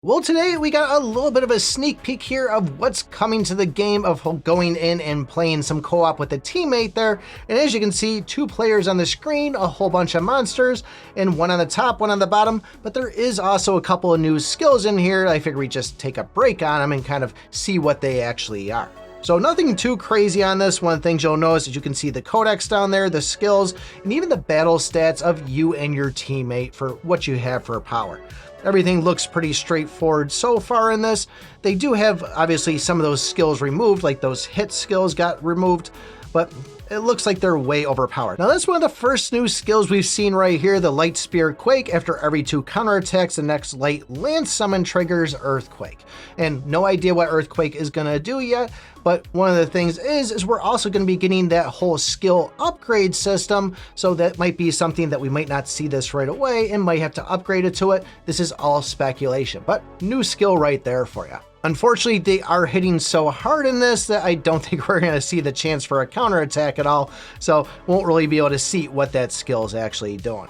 Well, today we got a little bit of a sneak peek here of what's coming to the game of going in and playing some co-op with a teammate there. And as you can see, 2 players on the screen, a whole bunch of monsters, and one on the top, one on the bottom. But there is also a couple of new skills in here. I figured we'd just take a break on them and kind of see what they actually are. So nothing too crazy on this. One of the things you'll notice is you can see the codex down there, the skills, and even the battle stats of you and your teammate for what you have for power. Everything looks pretty straightforward so far in this. They do have, obviously, some of those skills removed, like those hit skills got removed, but it looks like they're way overpowered. Now, that's one of the first new skills we've seen right here, the Light Spear Quake. After every 2 counterattacks, the next Light Lance Summon triggers Earthquake. And no idea what Earthquake is going to do yet, but one of the things is we're also going to be getting that whole skill upgrade system, so that might be something that we might not see this right away and might have to upgrade it to it. This is all speculation, but new skill right there for you. Unfortunately, they are hitting so hard in this that I don't think we're going to see the chance for a counterattack at all, so won't really be able to see what that skill is actually doing.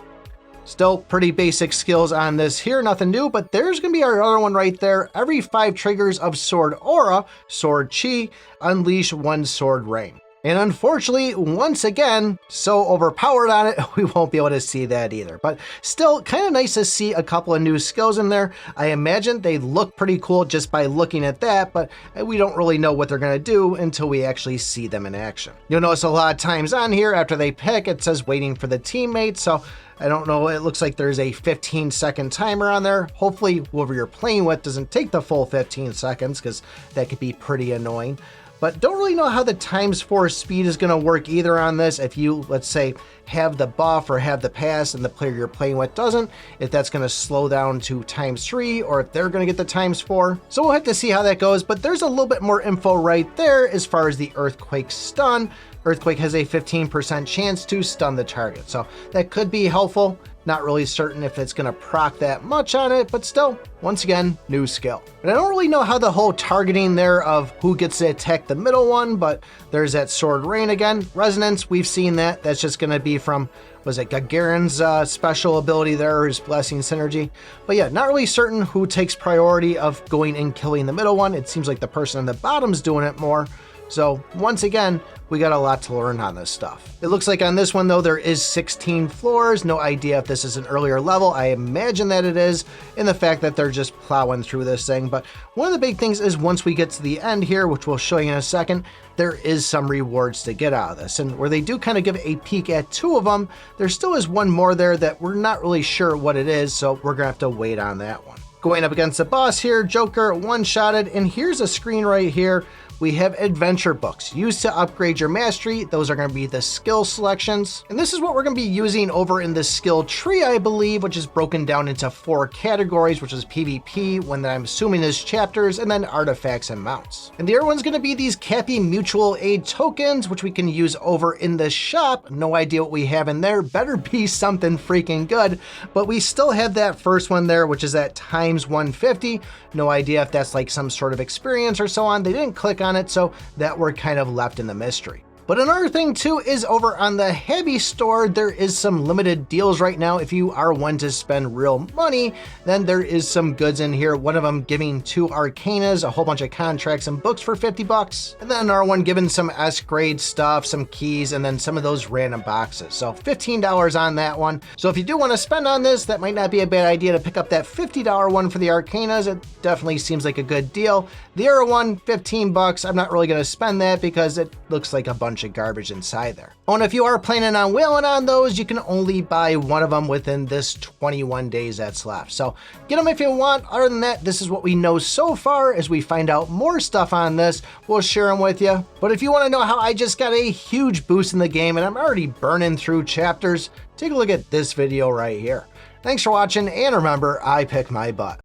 Still pretty basic skills on this here, nothing new, but there's going to be our other one right there. Every 5 triggers of Sword Aura, Sword Chi, unleash 1 Sword Rain. And unfortunately, once again, so overpowered on it, we won't be able to see that either. But still, kind of nice to see a couple of new skills in there. I imagine they look pretty cool just by looking at that, but we don't really know what they're going to do until we actually see them in action. You'll notice a lot of times on here, after they pick, it says waiting for the teammate, so I don't know, it looks like there's a 15-second timer on there. Hopefully, whoever you're playing with doesn't take the full 15 seconds, because that could be pretty annoying. But don't really know how the ×4 speed is going to work either on this. If you, let's say, have the buff or have the pass and the player you're playing with doesn't, if that's going to slow down to ×3 or if they're going to get the ×4. So we'll have to see how that goes, but there's a little bit more info right there as far as the Earthquake stun. Earthquake has a 15% chance to stun the target, so that could be helpful. Not really certain if it's going to proc that much on it, but still, once again, new skill. And I don't really know how the whole targeting there of who gets to attack the middle one, but there's that Sword Rain again. Resonance, we've seen that. That's just going to be from, was it Gagarin's special ability there, his Blessing Synergy. But yeah, not really certain who takes priority of going and killing the middle one. It seems like the person on the bottom's doing it more. So once again, we got a lot to learn on this stuff. It looks like on this one though, there is 16 floors. No idea if this is an earlier level. I imagine that it is, in the fact that they're just plowing through this thing. But one of the big things is once we get to the end here, which we'll show you in a second, there is some rewards to get out of this. And where they do kind of give a peek at 2 of them, there still is one more there that we're not really sure what it is. So we're gonna have to wait on that one. Going up against the boss here, Joker one-shotted, and here's a screen right here. We have adventure books used to upgrade your mastery. Those are going to be the skill selections. And this is what we're going to be using over in the skill tree, I believe, which is broken down into 4 categories, which is PvP, one that I'm assuming is chapters, and then artifacts and mounts. And the other one's going to be these Cappy mutual aid tokens, which we can use over in the shop. No idea what we have in there. Better be something freaking good. But we still have that first one there, which is at ×150. No idea if that's like some sort of experience or so on. They didn't click on it, so that we're kind of left in the mystery. But another thing too is over on the Habby store, there is some limited deals right now. If you are one to spend real money, then there is some goods in here. One of them giving 2 Arcanas, a whole bunch of contracts and books for 50 bucks. And then another one giving some S-grade stuff, some keys, and then some of those random boxes. So $15 on that one. So if you do want to spend on this, that might not be a bad idea to pick up that $50 one for the Arcanas. It definitely seems like a good deal. The other one, 15 bucks. I'm not really going to spend that because it looks like a bunch of garbage inside there. Oh, and if you are planning on whaling on those, you can only buy one of them within this 21 days that's left. So get them if you want. Other than that, this is what we know so far. As we find out more stuff on this, we'll share them with you. But if you want to know how I just got a huge boost in the game and I'm already burning through chapters, take a look at this video right here. Thanks for watching, and remember, I pick my butt.